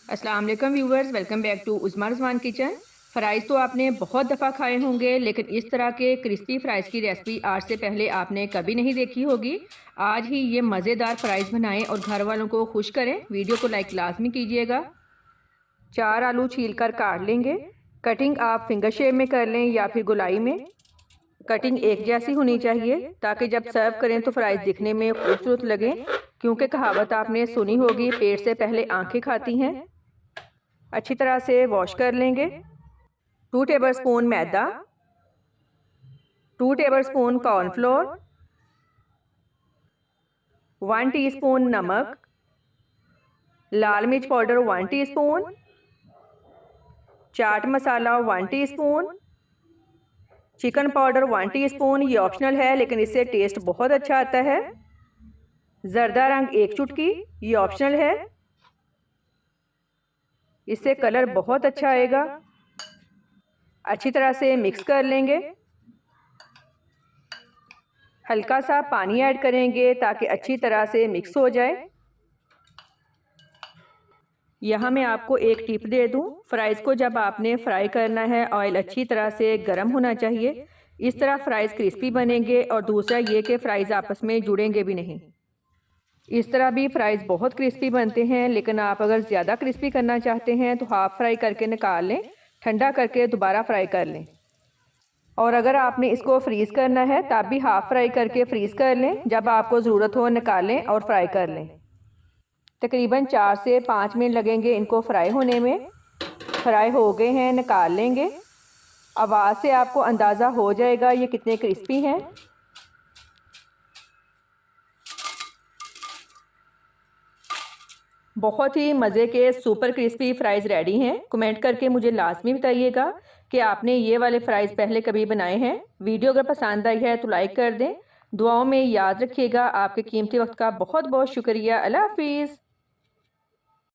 अस्सलाम वालेकुम viewers, welcome back to Usma Rizwan kitchen. Fries तो आपने बहुत दफ़ा खाए होंगे, लेकिन इस तरह के क्रिस्पी फ़्राइज़ की रेसिपी आज से पहले आपने कभी नहीं देखी होगी। आज ही ये मज़ेदार फ़्राइज़ बनाएं और घर वालों को खुश करें। वीडियो को लाइक लाजमी कीजिएगा। 4 आलू छील कर काट लेंगे। कटिंग आप फिंगर शेप में कर लें या फिर गोलाई में। कटिंग एक जैसी होनी चाहिए ताकि जब सर्व करें तो फ्राइज़ दिखने में खूबसूरत लगें, क्योंकि कहावत आपने सुनी होगी, पेट से पहले आंखें खाती हैं। अच्छी तरह से वॉश कर लेंगे। 2 टेबलस्पून मैदा, 2 टेबलस्पून कॉर्नफ्लोर, 1 टीस्पून नमक, लाल मिर्च powder 1 teaspoon, chaat masala 1 teaspoon, chicken powder 1 teaspoon. ये ऑप्शनल है लेकिन इससे टेस्ट बहुत अच्छा आता है। जर्दा रंग 1 चुटकी, ये ऑप्शनल है, इससे कलर बहुत अच्छा आएगा। अच्छी तरह से मिक्स कर लेंगे। हल्का सा पानी ऐड करेंगे ताकि अच्छी तरह से मिक्स हो जाए। यहाँ मैं आपको एक टिप दे दूँ, फ्राइज़ को जब आपने फ्राई करना है, ऑयल अच्छी तरह से गर्म होना चाहिए। इस तरह फ्राइज़ क्रिस्पी बनेंगे और दूसरा ये कि फ़्राइज़ आपस में जुड़ेंगे भी नहीं। इस तरह भी फ्राइज़ बहुत क्रिस्पी बनते हैं, लेकिन आप अगर ज़्यादा क्रिस्पी करना चाहते हैं तो हाफ़ फ्राई करके निकाल लें, ठंडा करके दोबारा फ्राई कर लें। और अगर आपने इसको फ्रीज़ करना है तब भी हाफ़ फ्राई करके फ्रीज़ कर लें, जब आपको ज़रूरत हो निकालें और फ्राई कर लें। तकरीबन 4 से 5 मिनट लगेंगे इनको फ्राई होने में। फ्राई हो गए हैं, निकाल लेंगे। आवाज़ से आपको अंदाज़ा हो जाएगा ये कितने क्रिस्पी हैं। बहुत ही मज़े के सुपर क्रिस्पी फ्राइज़ रेडी हैं। कमेंट करके मुझे लाजमी बताइएगा कि आपने ये वाले फ़्राइज़ पहले कभी बनाए हैं। वीडियो अगर पसंद आई है तो लाइक कर दें। दुआओं में याद रखिएगा। आपके कीमती वक्त का बहुत बहुत शुक्रिया। अल्लाह हाफिज़।